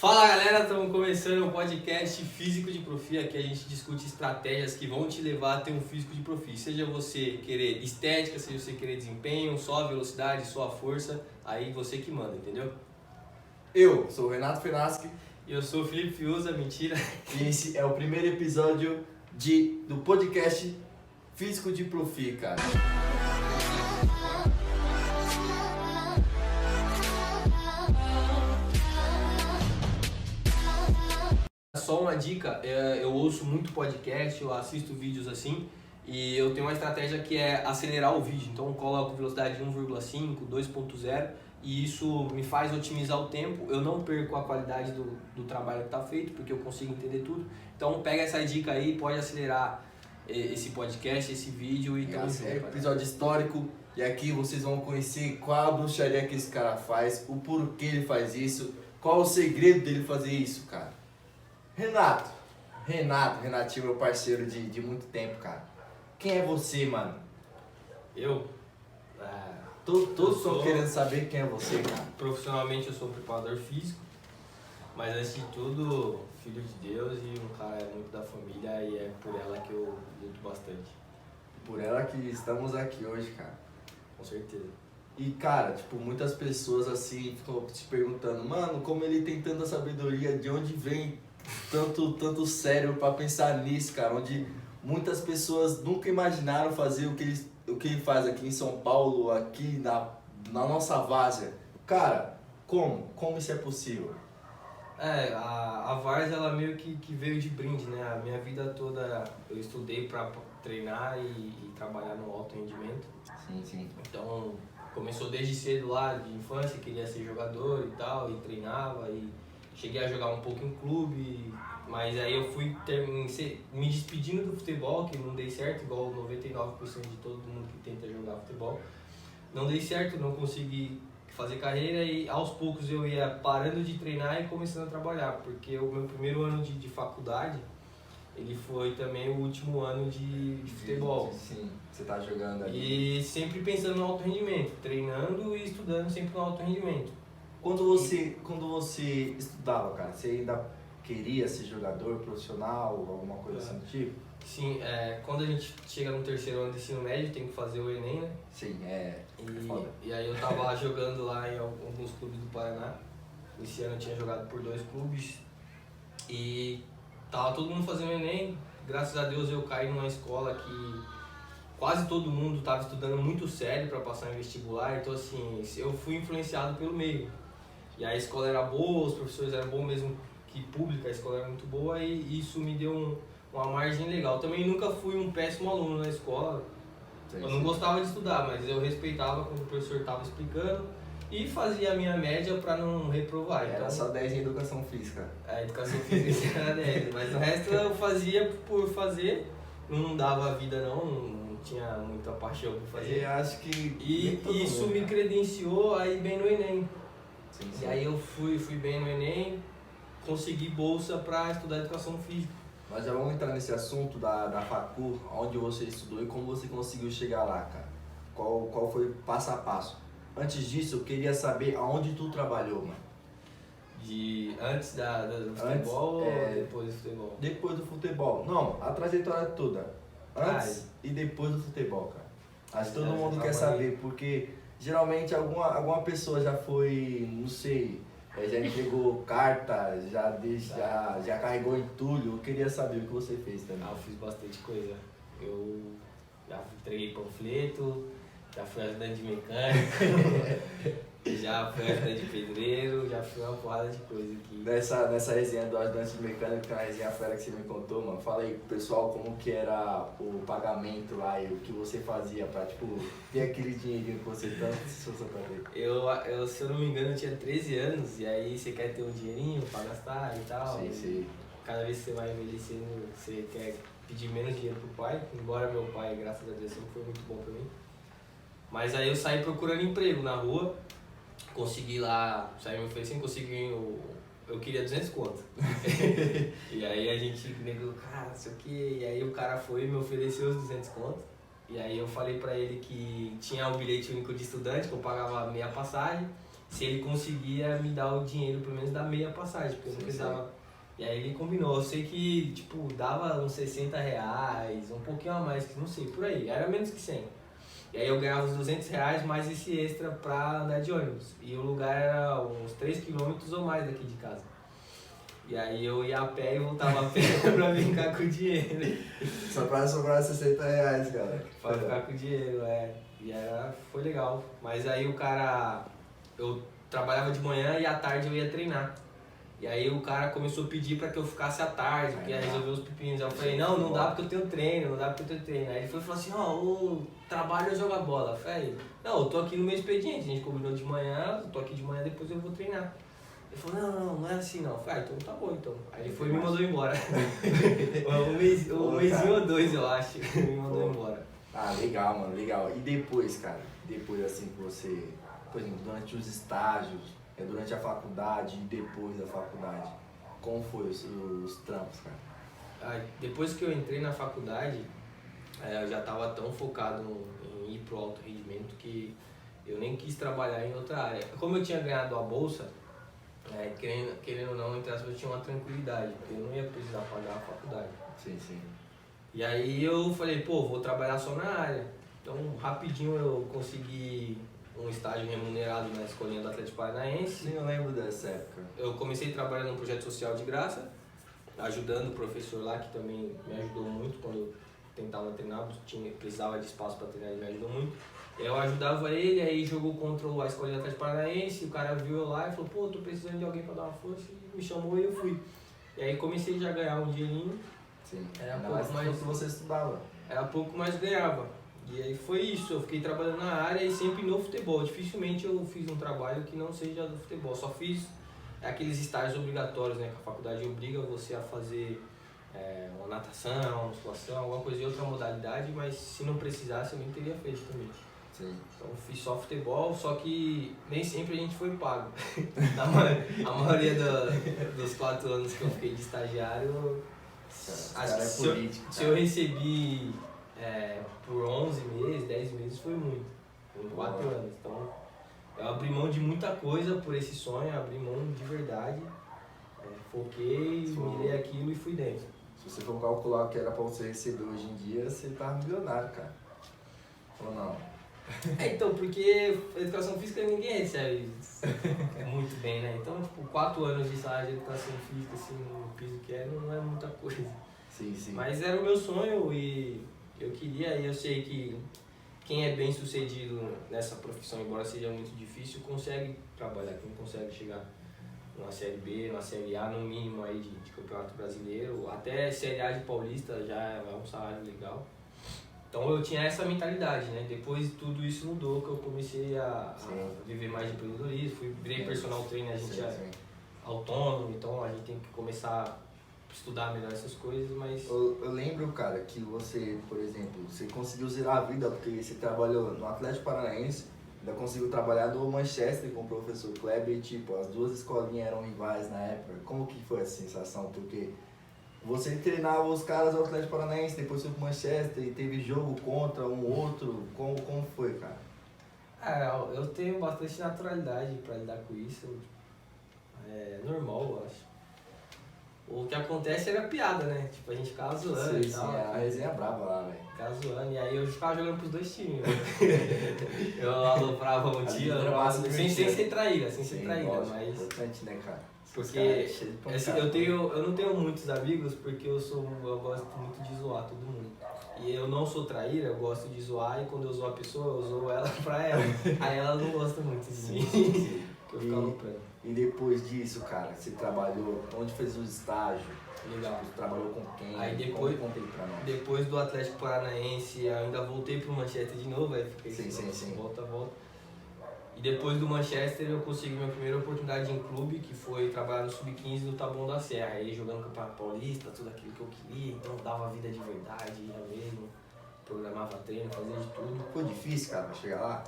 Fala galera, estamos começando o podcast Físico de Profi, aqui a gente discute estratégias que vão te levar a ter um físico de profi. Seja você querer estética, seja você querer desempenho, só a velocidade, só a força, aí você que manda, entendeu? Eu sou o Renato Fenaschi E eu sou o Felipe Fiuza, mentira. e esse é o primeiro episódio do podcast Físico de Profi, cara. Só uma dica, eu ouço muito podcast, eu assisto vídeos assim, e eu tenho uma estratégia que é acelerar o vídeo, então eu coloco velocidade 1,5, 2.0 e isso me faz otimizar o tempo, eu não perco a qualidade do trabalho que está feito, porque eu consigo entender tudo. Então pega essa dica aí, pode acelerar esse podcast, esse vídeo e tamo junto. É um episódio histórico e aqui vocês vão conhecer qual a bruxaria que esse cara faz, o porquê ele faz isso, qual o segredo dele fazer isso, cara. Renatinho, meu parceiro de muito tempo, cara. Quem é você, mano? Eu? Todos estão querendo saber quem é você, cara. Profissionalmente eu sou um preparador físico, mas antes de tudo, filho de Deus e um cara muito da família e é por ela que eu luto bastante. Por ela que estamos aqui hoje, cara. Com certeza. E, cara, tipo, muitas pessoas assim ficam se perguntando, mano, como ele tem tanta sabedoria, de onde vem tanto cérebro pra pensar nisso, cara, onde muitas pessoas nunca imaginaram fazer o que ele faz aqui em São Paulo, aqui na nossa várzea. Cara, como isso é possível? A Várzea ela meio que veio de brinde, né? A minha vida toda eu estudei pra treinar e trabalhar no alto rendimento. Sim. Então começou desde cedo lá, de infância, queria ser jogador e tal, e treinava e cheguei a jogar um pouco em clube, mas aí eu fui me despedindo do futebol, que não dei certo, igual 99% de todo mundo que tenta jogar futebol. Não dei certo, não consegui fazer carreira e aos poucos eu ia parando de treinar e começando a trabalhar, porque o meu primeiro ano de faculdade, ele foi também o último ano de futebol. Sim, você tá jogando ali. E sempre pensando no alto rendimento, treinando e estudando sempre no alto rendimento. Quando você estudava, cara, você ainda queria ser jogador profissional, alguma coisa assim do tipo? Sim, quando a gente chega no terceiro ano do ensino médio, tem que fazer o Enem, né? Sim, foda. E aí eu tava jogando lá em alguns clubes do Paraná. Esse ano eu tinha jogado por 2 clubes e tava todo mundo fazendo o Enem. Graças a Deus eu caí numa escola que quase todo mundo tava estudando muito sério para passar em vestibular, então assim, eu fui influenciado pelo meio. E a escola era boa, os professores eram bons mesmo que pública, a escola era muito boa e isso me deu uma margem legal. Também nunca fui um péssimo aluno na escola, eu não gostava de estudar, mas eu respeitava quando o professor estava explicando e fazia a minha média para não reprovar. Era então, só 10 em educação física. A educação física era 10, mas o resto eu fazia por fazer, não dava vida não tinha muita paixão por fazer. Eu acho que E isso me credenciou aí bem no Enem. Sim. E aí eu fui bem no Enem, consegui bolsa para estudar educação física. Mas já vamos entrar nesse assunto da facu, onde você estudou e como você conseguiu chegar lá, cara. Qual foi o passo a passo? Antes disso, eu queria saber aonde tu trabalhou, mano. Antes do futebol ou depois do futebol? Depois do futebol. Não, a trajetória toda. Antes e depois do futebol, cara. Acho que todo mundo quer saber, porque geralmente alguma pessoa já foi, não sei, já entregou carta, já carregou entulho. Eu queria saber o que você fez também. Eu fiz bastante coisa. Eu já entreguei panfleto, já fui ajudante de mecânico, já fui ajudante de pedreiro, já fui uma porrada de coisa aqui. Nessa resenha do ajudante de mecânico, que é uma resenha fera que você me contou, mano, fala aí pro pessoal como que era o pagamento lá e o que você fazia pra, tipo, ter aquele dinheirinho que você tanto se esforçou pra ter. Eu, se eu não me engano, eu tinha 13 anos e aí você quer ter um dinheirinho pra gastar e tal. Sim. Cada vez que você vai envelhecendo, você quer pedir menos dinheiro pro pai, embora meu pai, graças a Deus, sempre foi muito bom pra mim. Mas aí eu saí procurando emprego na rua, consegui lá, saí me oferecendo, consegui eu queria 200 conto. E aí a gente negou, cara, não sei o que, e aí o cara foi e me ofereceu os 200 conto. E aí eu falei pra ele que tinha um bilhete único de estudante, que eu pagava meia passagem. se ele conseguia me dar o dinheiro, pelo menos da meia passagem, porque eu não precisava. E aí ele combinou, eu sei que, tipo, dava uns R$60, um pouquinho a mais, que não sei, por aí, era menos que 100. E aí eu ganhava uns R$200 mais esse extra pra andar de ônibus. E o lugar era uns 3 quilômetros ou mais daqui de casa. E aí eu ia a pé e voltava a pé pra brincar com o dinheiro. Só pra sobrar R$60, cara. Pra ficar com o dinheiro, E foi legal. Mas aí o cara, eu trabalhava de manhã e à tarde eu ia treinar. E aí o cara começou a pedir pra que eu ficasse à tarde, porque ia resolver os pepinos. Aí eu falei, não dá porque eu tenho treino, não dá porque eu tenho treino. Aí ele foi e falou assim, o trabalho é jogar bola. Eu falei, não, eu tô aqui no meu expediente, a gente combinou de manhã, eu tô aqui de manhã, depois eu vou treinar. Ele falou, não é assim não. Eu falei, então tá bom então. Aí ele foi e me mandou embora. um mêsinho ou 2, eu acho, me mandou embora. Ah, legal, mano, legal. E depois, cara, depois assim que você, por exemplo, durante os estágios, durante a faculdade e depois da faculdade, como foi os trampos, cara? Depois que eu entrei na faculdade, eu já estava tão focado em ir pro alto rendimento que eu nem quis trabalhar em outra área. Como eu tinha ganhado a bolsa, querendo ou não, entre aspas, eu tinha uma tranquilidade, porque eu não ia precisar pagar a faculdade. Sim. E aí eu falei, vou trabalhar só na área. Então, rapidinho eu consegui um estágio remunerado na escolinha do Atlético Paranaense. Sim, eu lembro dessa época. Eu comecei trabalhando num projeto social de graça, ajudando o professor lá, que também me ajudou muito quando eu tentava treinar, precisava de espaço para treinar, ele me ajudou muito. Eu ajudava ele, aí jogou contra a escolinha do Atlético Paranaense, o cara viu eu lá e falou, tô precisando de alguém para dar uma força, e me chamou e eu fui. E aí comecei já a ganhar um dinheirinho. Sim, era pouco mais que você estudava. Era pouco, mais ganhava. E aí foi isso, eu fiquei trabalhando na área e sempre no futebol. Dificilmente eu fiz um trabalho que não seja do futebol. Só fiz aqueles estágios obrigatórios, né? Que a faculdade obriga você a fazer uma natação, uma musculação, alguma coisa de outra modalidade, mas se não precisasse eu nem teria feito também. Sim. Então eu fiz só futebol, só que nem sempre a gente foi pago. A maioria dos 4 anos que eu fiquei de estagiário, se eu recebi por 11 meses, 10 meses foi muito, em 4 anos. Então eu abri mão de muita coisa por esse sonho, abri mão de verdade, foquei, mirei aquilo e fui dentro. Se você for calcular o que era pra você receber hoje em dia, você tava milionário, cara. Ou não? Então, porque educação física ninguém recebe muito bem, né? Então, tipo, 4 anos de salário de educação física, assim, no piso que não é muita coisa. Sim. Mas era o meu sonho e eu queria, e eu sei que quem é bem sucedido nessa profissão, embora seja muito difícil, consegue trabalhar, quem consegue chegar numa Série B, numa Série A, no mínimo aí de Campeonato Brasileiro, até Série A de Paulista já é um salário legal. Então eu tinha essa mentalidade, né? Depois tudo isso mudou, que eu comecei a viver mais de empreendedorismo, virei personal trainer, a gente é autônomo, então a gente tem que começar a estudar melhor essas coisas, mas... Eu lembro, cara, que você, por exemplo, você conseguiu zerar a vida porque você trabalhou no Atlético Paranaense, ainda conseguiu trabalhar no Manchester com o professor Kleber e, tipo, as duas escolinhas eram rivais na época. Como que foi essa sensação? Porque você treinava os caras do Atlético Paranaense, depois foi pro Manchester e teve jogo contra um outro. Como foi, cara? Eu tenho bastante naturalidade pra lidar com isso. É normal, eu acho. O que acontece era piada, né? Tipo, a gente ficava zoando e tal. Sim, a resenha brava lá, velho. Ficava zoando, e aí eu ficava jogando pros 2 times. Eu aloprava um dia, sem ser traíra, mas... Importante, né, cara? Porque eu não tenho muitos amigos porque eu gosto muito de zoar todo mundo. E eu não sou traíra, eu gosto de zoar e quando eu zoo a pessoa, eu zoo ela pra ela. Aí ela não gosta muito de mim. Que eu fico aloprando. E depois disso, cara, você trabalhou, onde fez os estágios? Legal. Você trabalhou com quem? Aí depois do Atlético Paranaense, ainda voltei pro Manchester de novo, aí fiquei volta. E depois do Manchester eu consegui minha primeira oportunidade em clube, que foi trabalhar no Sub-15 do Taboão da Serra. Aí jogando no Campeonato Paulista, tudo aquilo que eu queria, então dava vida de verdade, ia mesmo, programava treino, fazia de tudo. Foi difícil, cara, pra chegar lá?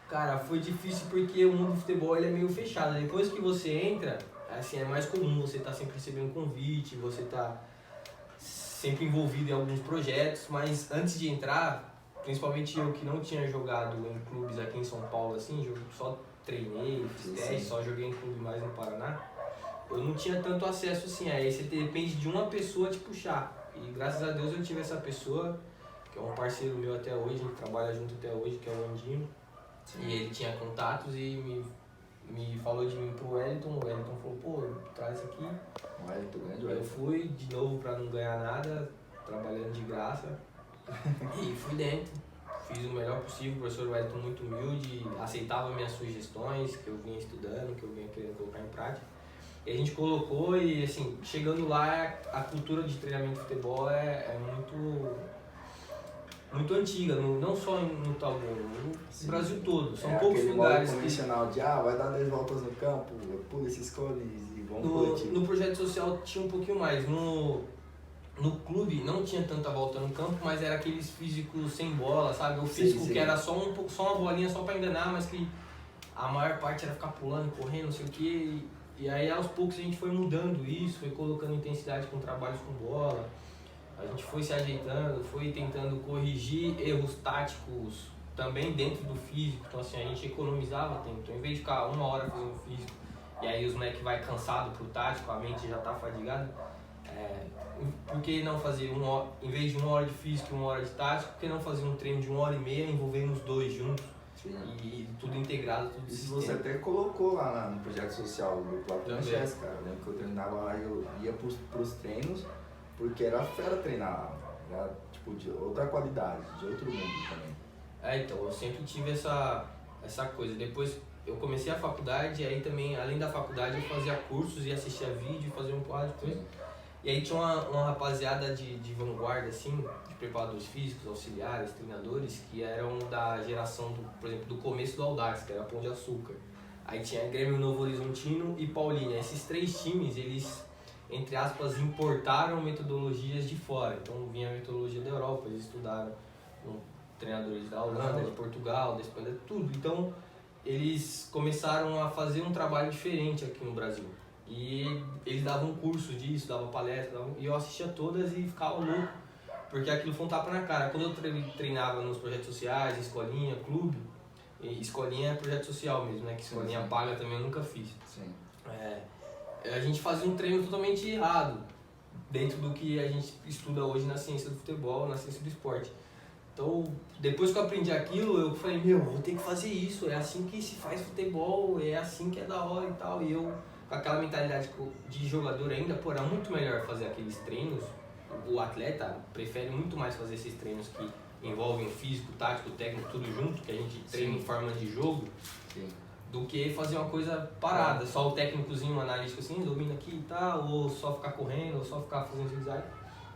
Cara, foi difícil porque o mundo do futebol ele é meio fechado. Depois que você entra, assim, é mais comum, você tá sempre recebendo convite, você tá sempre envolvido em alguns projetos, mas antes de entrar, principalmente eu que não tinha jogado em clubes aqui em São Paulo, assim, só treinei, fiz teste, só joguei em clube mais no Paraná, eu não tinha tanto acesso assim, aí você depende de uma pessoa te puxar. E graças a Deus eu tive essa pessoa, que é um parceiro meu até hoje, a gente trabalha junto até hoje, que é o Andinho. E ele tinha contatos e me falou de mim pro Wellington, o Wellington falou, pô, traz isso aqui. O Wellington, grande Eu Wellington. fui de novo pra não ganhar nada, trabalhando de graça, e fui dentro. Fiz o melhor possível, o professor Wellington muito humilde, aceitava minhas sugestões, que eu vinha estudando, que eu vinha querendo colocar em prática. E a gente colocou e, assim, chegando lá, a cultura de treinamento de futebol é muito antiga, não só no Taboão, no Brasil todo. São poucos lugares que... convencional de, vai dar 10 voltas no campo, pula esses cones e vamos curtir. No projeto social tinha um pouquinho mais. No clube não tinha tanta volta no campo, mas era aqueles físicos sem bola, sabe? O físico que era só uma bolinha só pra enganar, mas que a maior parte era ficar pulando, correndo, não sei o quê. E aí aos poucos a gente foi mudando isso, foi colocando intensidade com trabalhos com bola. A gente foi se ajeitando, foi tentando corrigir erros táticos também dentro do físico. Então assim, a gente economizava tempo. Então, em vez de ficar 1 hora fazendo físico, e aí os moleques vai cansado pro tático, a mente já tá fadigada, por que não fazer em vez de 1 hora de físico e 1 hora de tático, por que não fazer um treino de 1h30 envolvendo os dois juntos? Sim. E tudo integrado, tudo isso você até colocou lá no projeto social do próprio Manchester, cara. Eu lembro que eu treinava lá e eu ia pros treinos, porque era fera treinar lá. Era tipo de outra qualidade, de outro mundo também. Então, eu sempre tive essa coisa. Depois eu comecei a faculdade, e aí também, além da faculdade, eu fazia cursos e assistia vídeo, fazia um quadro de coisa. E aí tinha uma rapaziada de vanguarda, assim, de preparadores físicos, auxiliares, treinadores, que eram da geração, por exemplo, do começo do Audax, que era Pão de Açúcar. Aí tinha Grêmio Novo Horizontino e Paulínia. Esses 3 times, eles, entre aspas, importaram metodologias de fora. Então vinha a metodologia da Europa, eles estudaram com treinadores da Holanda, de Portugal, da Espanha, tudo. Então eles começaram a fazer um trabalho diferente aqui no Brasil. E eles davam cursos disso, davam palestra, e eu assistia todas e ficava louco, porque aquilo foi um tapa na cara. Quando eu treinava nos projetos sociais, escolinha, clube, e escolinha é projeto social mesmo, né? Que escolinha paga também eu nunca fiz. Sim. A gente fazia um treino totalmente errado, dentro do que a gente estuda hoje na ciência do futebol, na ciência do esporte. Então, depois que eu aprendi aquilo, eu falei, vou ter que fazer isso, é assim que se faz futebol, é assim que é da hora e tal. E eu, com aquela mentalidade de jogador ainda, era muito melhor fazer aqueles treinos. O atleta prefere muito mais fazer esses treinos que envolvem físico, tático, técnico, tudo junto, que a gente treina em forma de jogo, do que fazer uma coisa parada, só o técnicozinho, o analítico assim, domina aqui e tal, ou só ficar correndo, ou só ficar fazendo zigue-zague.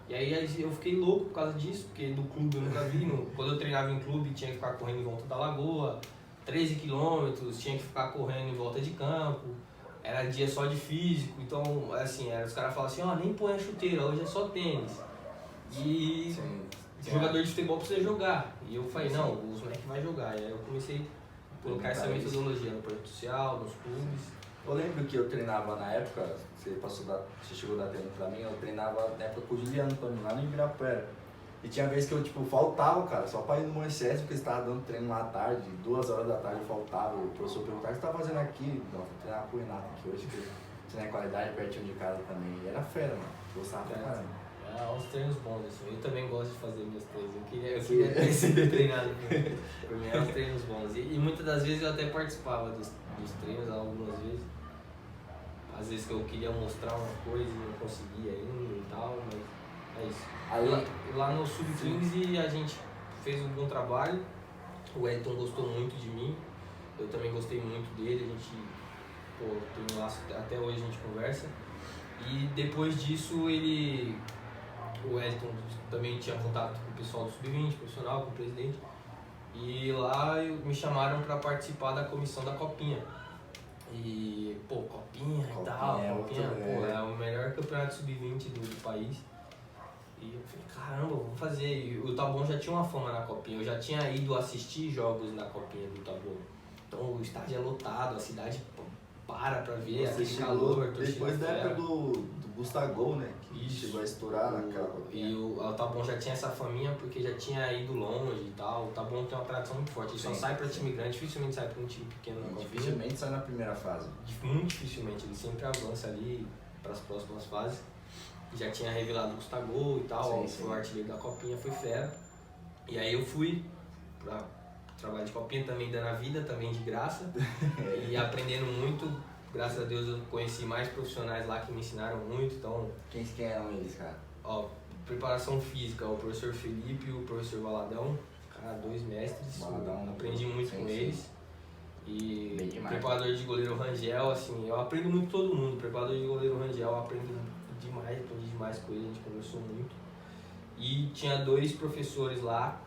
E aí eu fiquei louco por causa disso, porque do clube eu nunca vi. Quando eu treinava em clube, tinha que ficar correndo em volta da lagoa, 13 quilômetros, tinha que ficar correndo em volta de campo, era dia só de físico. Então, assim, os caras falavam assim, nem põe a chuteira, hoje é só tênis. E jogador de futebol precisa jogar. E eu falei, não, os moleques vão jogar. E aí eu comecei a colocar essa metodologia no projeto social, nos clubes. Eu lembro que eu treinava na época, você chegou a dar treino pra mim, eu treinava na época com o Juliano também, lá no Ibirapuera. E tinha vez que eu faltava, cara, só pra ir no Moisés, porque eles estavam dando treino lá à tarde, 2 horas da tarde eu faltava, o professor perguntava, o que você tá fazendo aqui? Não, vou treinar com o Renato aqui hoje, que tinha qualidade pertinho de casa também. E era fera, mano, gostava pra caramba. Uns treinos bons, assim. Eu também gosto de fazer meus treinos. Eu queria ter sido treinado por mim, eram uns treinos bons. E muitas das vezes eu até participava dos treinos, algumas vezes. Às vezes que eu queria mostrar uma coisa e não conseguia ainda e tal, mas é isso. Aí, lá no Sub-15 a gente fez um bom trabalho, o Elton gostou muito de mim, eu também gostei muito dele, a gente tem um laço, até hoje a gente conversa. E depois disso o Elton também tinha contato com o pessoal do Sub-20, profissional, com o presidente, e lá me chamaram para participar da comissão da Copinha. E, Copinha e tal, é o melhor campeonato Sub-20 do país. E eu falei, caramba, vamos fazer. E o Taboão já tinha uma fama na Copinha, eu já tinha ido assistir jogos na Copinha do Taboão. Então o estádio é lotado, a cidade para pra ver, Você aquele chegou calor, torcida depois da fera. época do Gustavo, né? Que Isso. chegou a estourar naquela E copinha. o Taboão já tinha essa faminha porque já tinha ido longe e tal. O Taboão tem uma tradição muito forte. Ele só Sim, sai pra sim. time grande, dificilmente sai pra um time pequeno na copinha. Dificilmente sai na primeira fase. Muito dificilmente, ele sempre avança ali para as próximas fases. Já tinha revelado o Gustavo e tal, Sim, foi o artilheiro da copinha, foi fera. E aí eu fui para trabalho de copinha também, dando a vida, também de graça. E aprendendo muito. Graças a Deus eu conheci mais profissionais lá que me ensinaram muito. Então, Quem eram eles, cara? ó, preparação física, o professor Felipe e o professor Valadão, cara, 2 mestres. Valadão, aprendi muito sim, com sim. eles. E Bem demais. preparador de goleiro Rangel, assim, eu aprendo muito com todo mundo. Preparador de goleiro Rangel, eu aprendo demais, aprendi demais com ele, a gente conversou muito. E tinha 2 professores lá,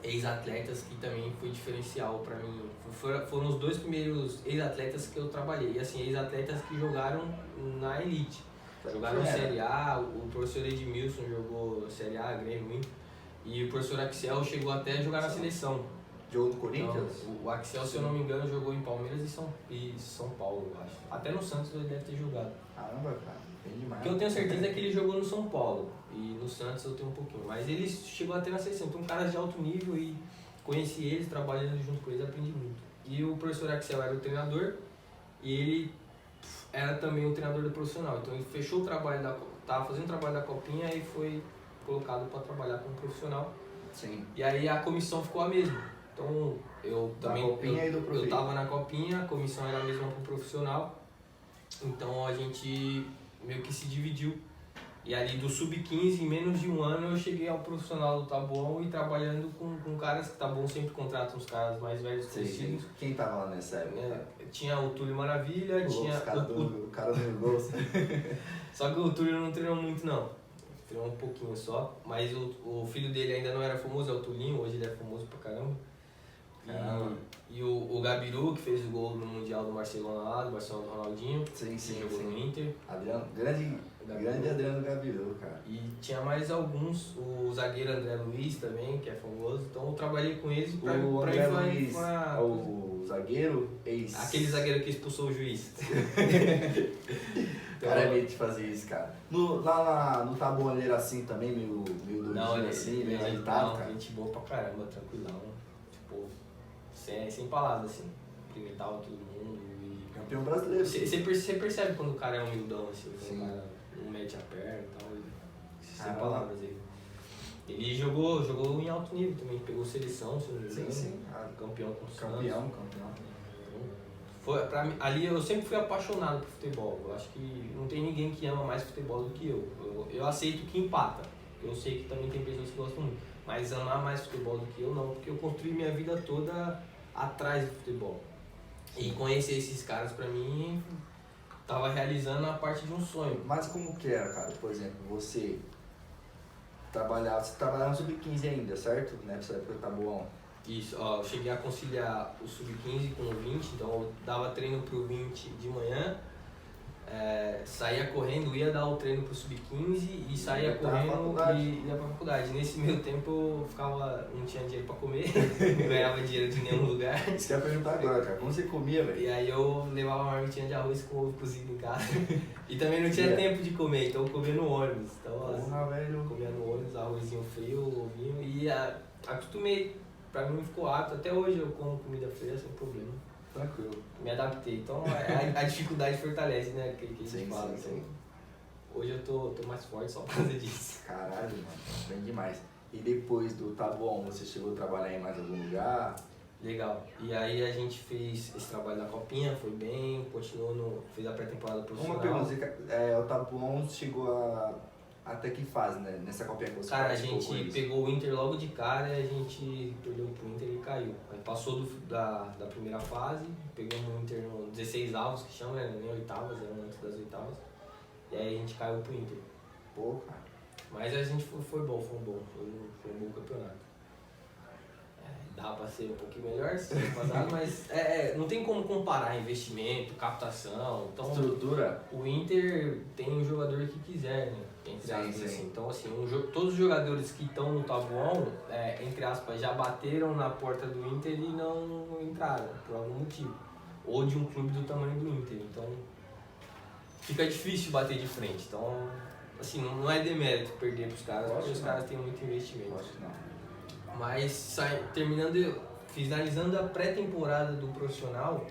ex-atletas, que também foi diferencial pra mim. Foram os 2 primeiros ex-atletas que eu trabalhei. E assim, ex-atletas que jogaram na elite. Jogaram Série A, o professor Edmilson jogou Série A, Grêmio, Inter. E o professor Axel chegou até a jogar na seleção. Jogou no Corinthians? Então, o Axel, se eu não me engano, jogou em Palmeiras e São Paulo, eu acho. Até no Santos ele deve ter jogado. Caramba, cara. Bem demais. Porque eu tenho certeza que ele jogou no São Paulo. E no Santos eu tenho um pouquinho. Mas ele chegou até na seleção. Então, caras de alto nível e conheci eles, trabalhando junto com eles, aprendi muito. E o professor Axel era o treinador e ele era também o treinador do profissional. Então, ele fechou o trabalho tava fazendo o trabalho da copinha e foi colocado para trabalhar como profissional. Sim. E aí a comissão ficou a mesma. Então eu também eu tava na copinha, a comissão era a mesma pro profissional. Então a gente meio que se dividiu. E ali do sub-15, em menos de um ano, eu cheguei ao profissional do Taboão e trabalhando com caras que Taboão sempre contrata uns caras mais velhos conhecidos. Quem tava lá nessa época? Tinha o Túlio Maravilha, tinha o cara do gol. Só que o Túlio não treinou muito não. Treinou um pouquinho só, mas o filho dele ainda não era famoso, é o Tulinho, hoje ele é famoso pra caramba. E o Gabiru, que fez o gol no Mundial do Barcelona lá, do Barcelona do Ronaldinho, Sim, jogou no Inter. Adriano, grande Adriano Gabiru, cara. E tinha mais alguns, o zagueiro André Luiz também, que é famoso, então eu trabalhei com eles pra André ir Luiz, o zagueiro, aquele zagueiro que expulsou o juiz. O cara é meio de fazer isso, cara. Lá no Taboão ele era assim também, meio doidinho assim, meio agitado, cara. Gente boa pra caramba, tranquilão. Tipo, sem palavras, assim. Cumprimentava todo mundo. E Campeão brasileiro. Você percebe quando o cara é humildão, assim, quando Sim. o cara não mete a perna e tal. Sem palavras aí. Ele jogou em alto nível também, pegou seleção, se não me engano. Sim. Campeão com o Santos. Campeão. Ali eu sempre fui apaixonado por futebol. Eu acho que não tem ninguém que ama mais futebol do que eu. Eu aceito que empata. Eu sei que também tem pessoas que gostam muito. Mas amar mais futebol do que eu não, porque eu construí minha vida toda atrás do futebol. E conhecer esses caras pra mim tava realizando a parte de um sonho. Mas como que era, cara? Por exemplo, você trabalhava no Sub-15 ainda, certo? Nessa época do Taboão. Isso, ó, eu cheguei a conciliar o sub-15 com o 20, então eu dava treino pro 20 de manhã, saía correndo, ia dar o treino pro sub-15 e saía correndo e ia pra faculdade. Nesse meio tempo eu não tinha dinheiro pra comer, não ganhava dinheiro de nenhum lugar. Isso que eu ia perguntar agora, cara, como você comia, velho? E aí eu levava uma marmitinha de arroz com ovo cozido em casa. E também não tinha tempo de comer, então eu comia no ônibus. Então, velho. comia no ônibus, arrozinho frio, ovinho e acostumei. Pra mim ficou apto, até hoje eu como comida fria sem problema. Tranquilo. Me adaptei, então a dificuldade fortalece, né, que a gente fala. Sim. Então, hoje eu tô mais forte só por causa disso. Caralho, mano, bem demais. E depois do Taboão, você chegou a trabalhar em mais algum lugar? Legal. E aí a gente fez esse trabalho na Copinha, foi bem, continuou, fez a pré-temporada profissional. Uma pergunta, o Taboão chegou até que fase, né? Nessa Copinha que você Cara, a gente pegou o Inter logo de cara e a gente perdeu pro Inter e caiu. Aí passou da primeira fase, pegamos o Inter no 16 avos, que chama, né? Nem oitavas, era antes das oitavas. E aí a gente caiu pro Inter. Pô, cara. Mas a gente foi um bom campeonato. Dava pra ser um pouquinho melhor se passado, mas não tem como comparar investimento, captação. Então, estrutura. O Inter tem o jogador que quiser, né? Entre aspas, sim. assim. Então, assim, todos os jogadores que estão no Taboão, entre aspas, já bateram na porta do Inter e não entraram, por algum motivo. ou de um clube do tamanho do Inter. Então fica difícil bater de frente. Então, assim, não é demérito perder pros caras, porque os caras têm muito investimento. Acho que não. Mas finalizando a pré-temporada do profissional,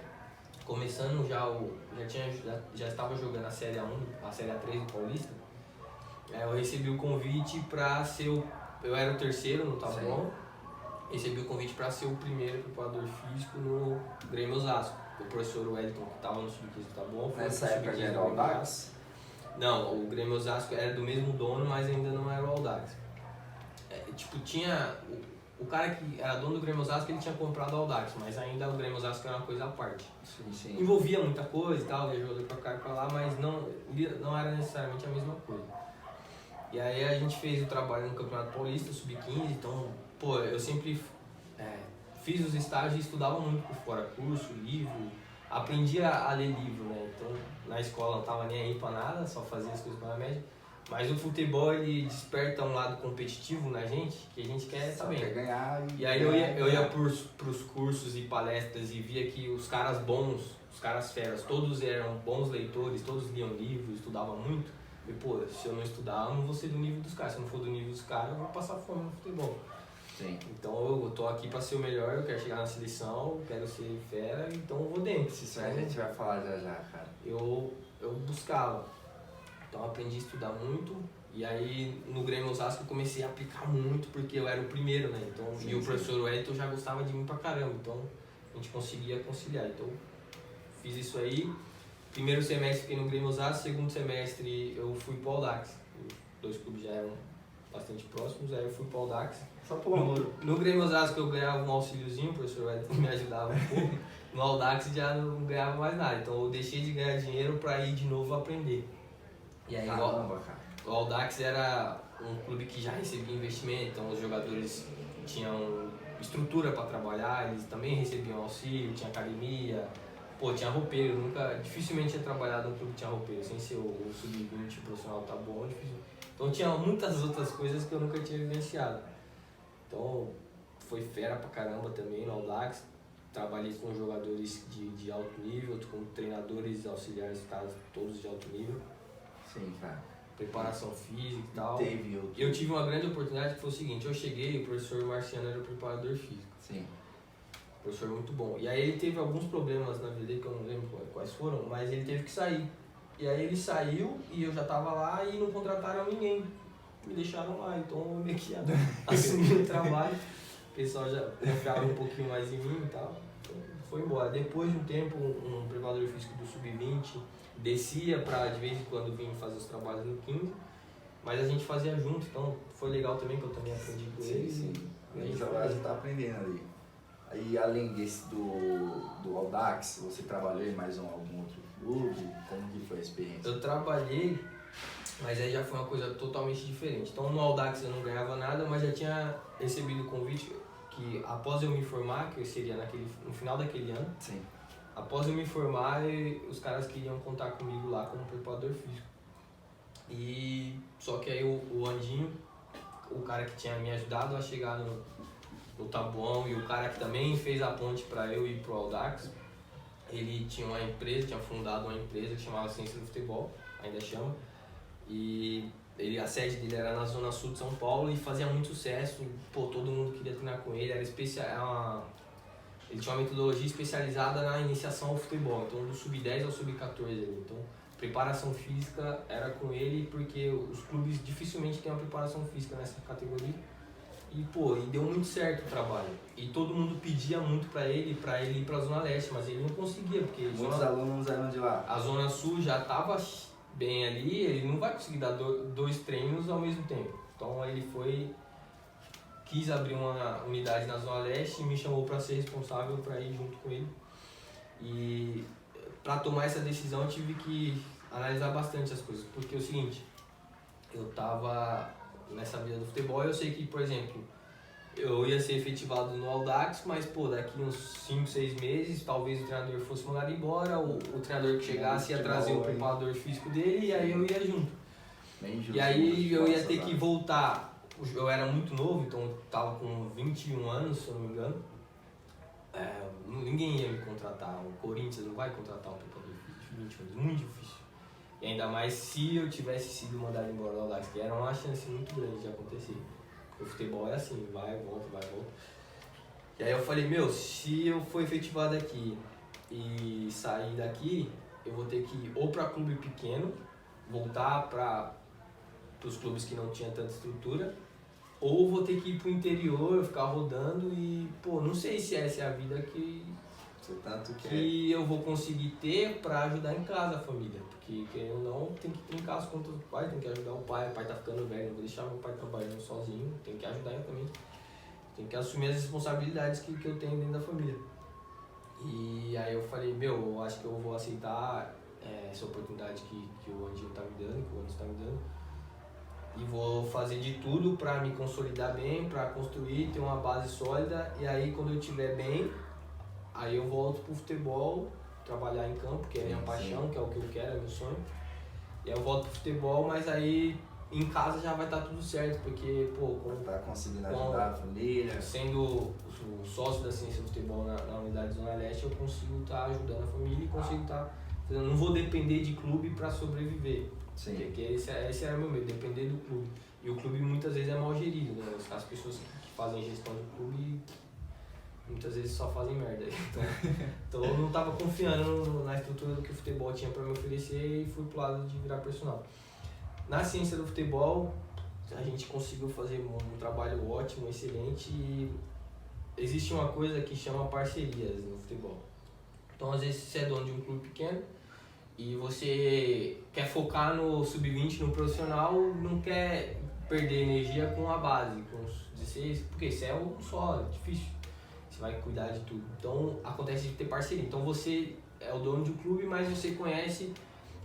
começando já estava jogando a Série A1, a Série A3 do Paulista, eu recebi o convite para ser eu era o terceiro no tabuão, recebi o convite para ser o primeiro preparador físico no Grêmio Osasco. O professor Wellington, que estava no Sub-15 do tabuão, foi Nessa pro época Sub-15 já era do o Grêmio Audax? Não, o Grêmio Osasco era do mesmo dono, mas ainda não era o Audax. Tinha... O cara que era dono do Grêmio Osasco, ele tinha comprado o Audax, mas ainda o Grêmio Osasco era uma coisa à parte. Sim. Envolvia muita coisa e tal, via jogador pra cá e pra lá, mas não era necessariamente a mesma coisa. E aí a gente fez o trabalho no Campeonato Paulista, Sub-15, então, pô, eu sempre fiz os estágios e estudava muito por fora, curso, livro, aprendi a ler livro, né? Então, na escola não tava nem aí pra nada, só fazia as coisas pela média. Mas o futebol, ele desperta um lado competitivo na gente, que a gente quer também. Quer ganhar E aí eu ia pros cursos e palestras e via que os caras bons, os caras feras, todos eram bons leitores, todos liam livros, estudavam muito. E pô, se eu não estudar, eu não vou ser do nível dos caras. Se eu não for do nível dos caras, eu vou passar fome no futebol. Sim. Então eu tô aqui pra ser o melhor, eu quero chegar na seleção, eu quero ser fera, então eu vou dentro. Isso aí a gente vai falar já, cara. Eu buscava. Então eu aprendi a estudar muito. E aí no Grêmio Osasco eu comecei a aplicar muito, porque eu era o primeiro, né? Então, Sim, e o professor Wellington já gostava de mim pra caramba, então a gente conseguia conciliar. Então fiz isso aí. Primeiro semestre fiquei no Grêmio Osasco, segundo semestre eu fui pro Audax. Os dois clubes já eram bastante próximos, aí eu fui pro Audax. Só pelo amor. No Grêmio Osasco eu ganhava um auxíliozinho, o professor Wellington me ajudava um pouco. No Audax já não ganhava mais nada, então eu deixei de ganhar dinheiro pra ir de novo aprender. E aí Caramba, cara. o Audax era um clube que já recebia investimento, então os jogadores tinham estrutura para trabalhar, eles também recebiam auxílio, tinha academia, pô, tinha roupeiro, dificilmente tinha trabalhado num clube que tinha roupeiro, sem ser o Sub-20 profissional tá bom, difícil. Então tinha muitas outras coisas que eu nunca tinha vivenciado. Então foi fera pra caramba também no Audax, trabalhei com jogadores de alto nível, com treinadores auxiliares, caras todos de alto nível. Sim, cara. Preparação física e tal. Teve outro. Eu tive uma grande oportunidade que foi o seguinte, eu cheguei e o professor Marciano era o preparador físico. Sim. Professor muito bom. E aí ele teve alguns problemas na vida dele, que eu não lembro quais foram, mas ele teve que sair. E aí ele saiu e eu já tava lá e não contrataram ninguém. Me deixaram lá, então eu meio que assumi o trabalho. O pessoal já confiava um pouquinho mais em mim e tal. Então foi embora. Depois de um tempo, um preparador físico do Sub-20 descia pra de vez em quando vir fazer os trabalhos no 15, mas a gente fazia junto, então foi legal também que eu também aprendi com ele. Sim. E A a gente gente já tá aprendendo ali. Aí além desse do Audax, você trabalhou em mais algum outro clube? Como que foi a experiência? Eu trabalhei, mas aí já foi uma coisa totalmente diferente. Então no Audax eu não ganhava nada, mas já tinha recebido o convite que após eu me formar, que seria no final daquele ano, Sim. após eu me formar, os caras queriam contar comigo lá como preparador físico. E só que aí o Andinho, o cara que tinha me ajudado a chegar no Tabuão e o cara que também fez a ponte para eu ir pro Audax, ele tinha uma empresa, tinha fundado uma empresa que chamava Ciência do Futebol, ainda chama. E a sede dele era na zona sul de São Paulo e fazia muito sucesso. Pô, todo mundo queria treinar com ele, ele tinha uma metodologia especializada na iniciação ao futebol, então do sub-10 ao sub-14 ali. Então, preparação física era com ele porque os clubes dificilmente têm uma preparação física nessa categoria. E pô, deu muito certo o trabalho. E todo mundo pedia muito pra ele ir pra Zona Leste, mas ele não conseguia, porque Muitos alunos eram de lá. a Zona Sul já tava bem ali, ele não vai conseguir dar dois treinos ao mesmo tempo. Então ele quis abrir uma unidade na Zona Leste e me chamou para ser responsável para ir junto com ele. E para tomar essa decisão eu tive que analisar bastante as coisas, porque é o seguinte, eu tava nessa vida do futebol e eu sei que, por exemplo, eu ia ser efetivado no Audax, mas pô, daqui uns 5, 6 meses talvez o treinador fosse mandado embora, o treinador que chegasse ia trazer o preparador físico dele e aí eu ia junto. E aí eu ia ter que voltar. Eu era muito novo, então eu tava com 21 anos, se eu não me engano. ninguém ia me contratar. O Corinthians não vai contratar um preparador físico de 20 anos, muito difícil. E ainda mais se eu tivesse sido mandado embora do Audax, que era uma chance muito grande de acontecer. Porque o futebol é assim, vai, volta, vai, volta. E aí eu falei, se eu for efetivado aqui e sair daqui, eu vou ter que ir ou para clube pequeno, voltar para os clubes que não tinham tanta estrutura, ou vou ter que ir pro interior, ficar rodando e, não sei se essa é a vida que eu vou conseguir ter pra ajudar em casa a família. Porque, querendo ou não, tem que trincar as contas do pai, tem que ajudar o pai tá ficando velho, não vou deixar meu pai trabalhando sozinho, tem que ajudar ele também. Tem que assumir as responsabilidades que eu tenho dentro da família. E aí eu falei, eu acho que eu vou aceitar essa oportunidade que o Andinho tá me dando, que o Anderson tá me dando. E vou fazer de tudo para me consolidar bem, para construir, ter uma base sólida. E aí quando eu estiver bem, aí eu volto pro futebol, trabalhar em campo, que é a minha paixão, que é o que eu quero, é meu sonho. E aí eu volto pro futebol, mas aí em casa já vai estar tudo certo, porque, tá conseguindo ajudar a família. Sendo o sócio da Ciência do Futebol na unidade Zona Leste, eu consigo estar ajudando a família e consigo estar... Eu não vou depender de clube para sobreviver. Sim. Porque esse era o meu medo, depender do clube. E o clube muitas vezes é mal gerido, né? As pessoas que fazem gestão do clube muitas vezes só fazem merda. Então eu não estava confiando na estrutura do que o futebol tinha para me oferecer e fui pro lado de virar personal. Na Ciência do Futebol, a gente conseguiu fazer um trabalho ótimo, excelente, e existe uma coisa que chama parcerias no futebol. Então às vezes você é dono de um clube pequeno e você quer focar no sub-20, no profissional, não quer perder energia com a base, com os 16, porque você é um só, é difícil, você vai cuidar de tudo. Então acontece de ter parceria. Então você é o dono de um clube, mas você conhece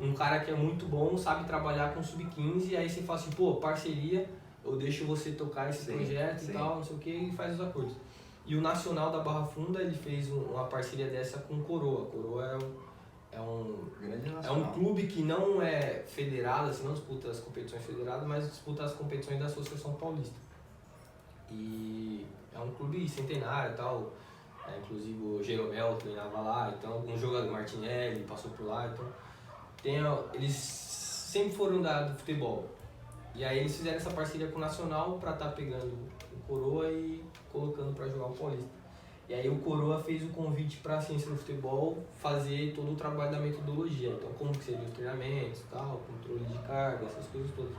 um cara que é muito bom, sabe trabalhar com sub-15, e aí você fala assim, parceria, eu deixo você tocar esse projeto e tal, não sei o que, e faz os acordos. E o Nacional da Barra Funda, ele fez uma parceria dessa com o Coroa. Coroa é um clube que não é federado, assim, não disputa as competições federadas, mas disputa as competições da Associação Paulista. E é um clube centenário e tal, inclusive o Jeromel treinava lá, então alguns jogadores, Martinelli passou por lá, então eles sempre foram do futebol. E aí eles fizeram essa parceria com o Nacional para estar pegando o Coroa e colocando para jogar o Paulista. E aí o Coroa fez o convite para a Ciência do Futebol fazer todo o trabalho da metodologia. Então como que seria os treinamentos, tal, controle de carga, essas coisas todas.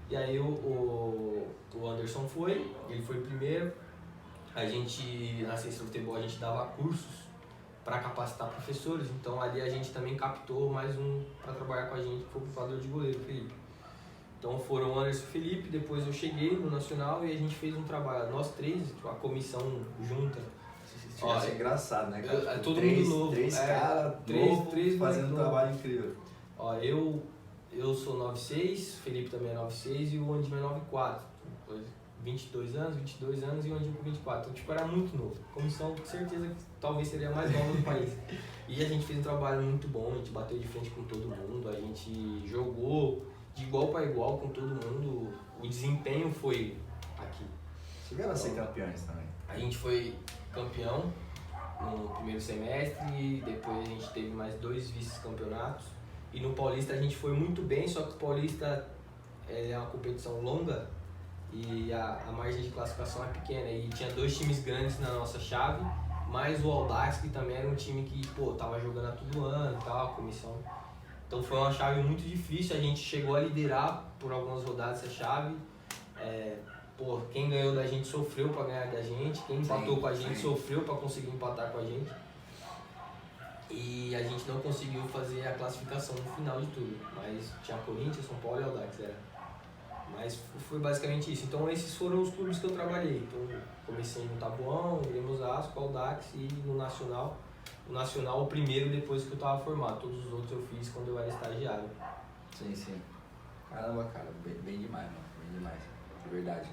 E aí o Anderson ele foi primeiro. A gente, na Ciência do Futebol, a gente dava cursos para capacitar professores. Então ali a gente também captou mais um para trabalhar com a gente, que foi o preparador de goleiro, Felipe. Então foram o Anderson e o Felipe, depois eu cheguei no Nacional e a gente fez um trabalho, nós três, a comissão junta. Isso é engraçado, né, cara? Todo mundo novo. Três caras novos fazendo um trabalho incrível. Eu sou 96, o Felipe também é 96 e o Andinho é 94. 22 anos e o Andinho com 24. Então, era muito novo. Comissão, com certeza, que talvez seria a mais nova do país. E a gente fez um trabalho muito bom, a gente bateu de frente com todo mundo, a gente jogou de igual para igual com todo mundo, o desempenho foi aqui. Chegaram a ser campeões também. A gente foi campeão no primeiro semestre e depois a gente teve mais 2 vice-campeonatos. E no Paulista a gente foi muito bem, só que o Paulista é uma competição longa e a margem de classificação é pequena. E tinha 2 times grandes na nossa chave, mais o Audax, que também era um time que tava jogando a todo ano e tal, a comissão. Então foi uma chave muito difícil, a gente chegou a liderar por algumas rodadas essa chave. Quem ganhou da gente sofreu para ganhar da gente, quem empatou com a gente sofreu para conseguir empatar com a gente. E a gente não conseguiu fazer a classificação no final de tudo, mas tinha Corinthians, São Paulo e Audax, Mas foi basicamente isso. Então esses foram os clubes que eu trabalhei. Então comecei no Taboão, Grêmio Osasco, Audax e no Nacional. O Nacional, o primeiro depois que eu estava formado. Todos os outros eu fiz quando eu era estagiário. Sim. Caramba, cara, bem demais, mano. Bem demais, de verdade.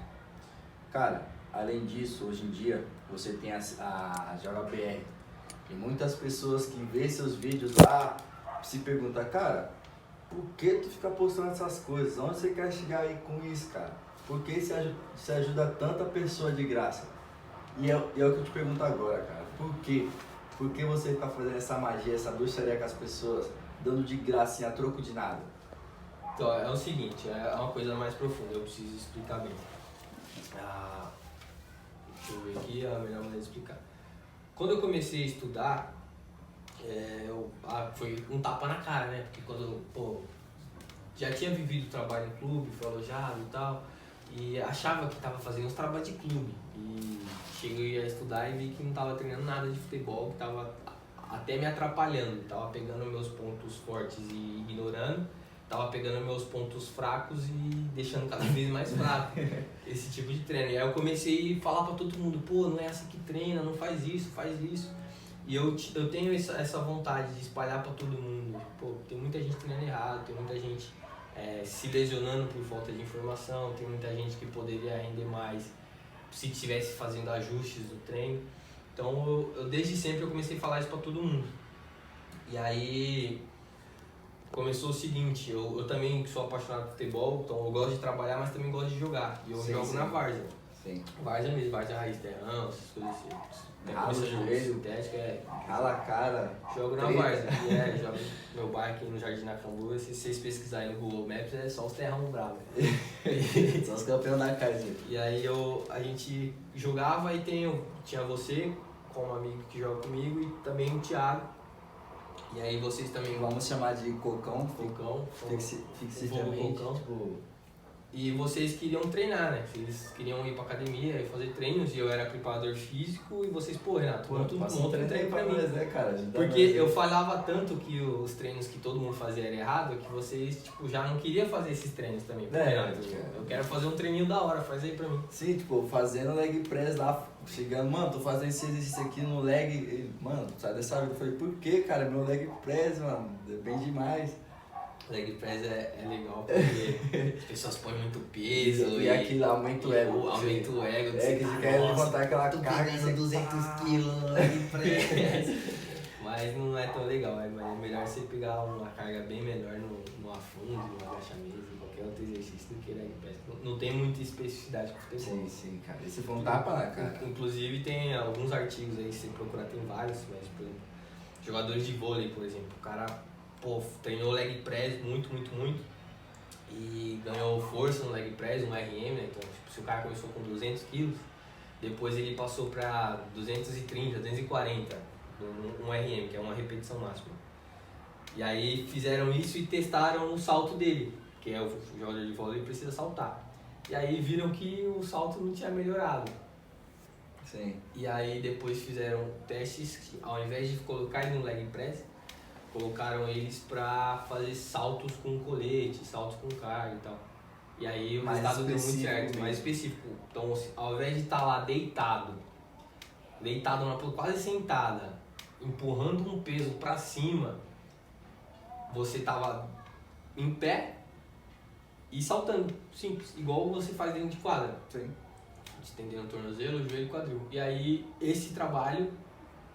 Cara, além disso, hoje em dia, você tem a JBR. E muitas pessoas que vêem seus vídeos lá se perguntam, cara, por que tu fica postando essas coisas? Onde você quer chegar aí com isso, cara? Por que você ajuda tanta pessoa de graça? E é o que eu te pergunto agora, cara. Por quê? Por que você fica fazendo essa magia, essa bruxaria com as pessoas, dando de gracinha a troco de nada? Então, é o seguinte, é uma coisa mais profunda, eu preciso explicar bem. Deixa eu ver aqui a melhor maneira de explicar. Quando eu comecei a estudar, foi um tapa na cara, né? Porque quando, já tinha vivido trabalho em clube, fui alojado e tal, e achava que estava fazendo uns trabalhos de clube. E cheguei a estudar e vi que não estava treinando nada de futebol, que estava até me atrapalhando. Estava pegando meus pontos fortes e ignorando, estava pegando meus pontos fracos e deixando cada vez mais fraco esse tipo de treino. E aí eu comecei a falar para todo mundo, não é assim que treina, não faz isso, faz isso. E eu tenho essa vontade de espalhar para todo mundo. Tem muita gente treinando errado, tem muita gente se lesionando por falta de informação, tem muita gente que poderia render mais se estivesse fazendo ajustes do treino. Então eu desde sempre eu comecei a falar isso para todo mundo. E aí começou o seguinte, eu também sou apaixonado por futebol, então eu gosto de trabalhar, mas também gosto de jogar. E eu jogo na várzea. Sim. Várzea mesmo, várzea raiz, terrão, essas coisas assim. Rala o joelho, sintética, rala a cara. Jogo na várzea. Jogo no meu bairro aqui no Jardim Nacambu. Se vocês pesquisarem no Google Maps, é só os terrão bravos. Só os campeões da casa. E aí a gente jogava e tinha você como amigo que joga comigo e também o Thiago. E aí vocês também Vamos chamar de Cocão. Fixamente. E vocês queriam treinar, né? Vocês queriam ir pra academia e fazer treinos e eu era preparador físico e vocês, Renato, monta um treino pra mim. Né, cara? Porque eu falava tanto que os treinos que todo mundo fazia era errado que vocês, já não queriam fazer esses treinos também. Renato, eu quero fazer um treininho da hora, faz aí pra mim. Sim, fazendo leg press lá, chegando, mano, tô fazendo esse exercício aqui no leg, e, mano, sai dessa vida. Eu falei, por que, cara? Meu leg press, mano, é bem demais. Leg press é legal porque as pessoas põem muito peso e aquilo aumenta o ego. Aumenta o ego. Que você quer levantar aquela carga. Pegando 200 quilos no leg press. Mas não é tão legal, é melhor você pegar uma carga bem menor no afundo, no agachamento, em qualquer outro exercício do que leg press. Não tem muita especificidade com o futebol. Sim, cara. Esse foi um tapa na cara. Inclusive tem alguns artigos aí, se você procurar, tem vários, mas por exemplo, jogadores de vôlei, por exemplo, o cara treinou leg press muito e ganhou força no leg press, um RM, né? Então, se o cara começou com 200 quilos, depois ele passou para 230, 240, um RM, que é uma repetição máxima. E aí fizeram isso e testaram o salto dele, que é o jogador de vôlei precisa saltar. E aí viram que o salto não tinha melhorado. Sim. E aí depois fizeram testes que, ao invés de colocar ele no leg press, colocaram eles pra fazer saltos com colete, saltos com carga e tal. E aí o resultado deu muito certo, mais específico. Então, ao invés de estar lá deitado quase sentada, empurrando um peso pra cima, você tava em pé e saltando, simples, igual você faz dentro de quadra. Sim. Estendendo o tornozelo, o joelho e o quadril. E aí esse trabalho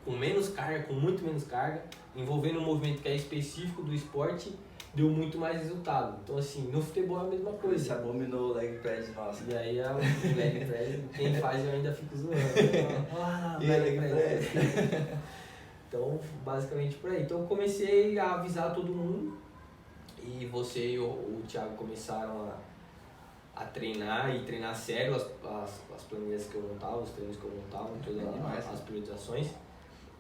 com menos carga, com muito menos carga, envolvendo um movimento que é específico do esporte, deu muito mais resultado. Então assim, no futebol é a mesma coisa. Você abominou o leg press, nossa. E aí o leg press, quem faz eu ainda fico zoando. E leg press. Então, basicamente por aí. Então eu comecei a avisar todo mundo e você e o Thiago começaram a treinar e treinar sério as planilhas que eu montava, os treinos que eu montava, todas as periodizações.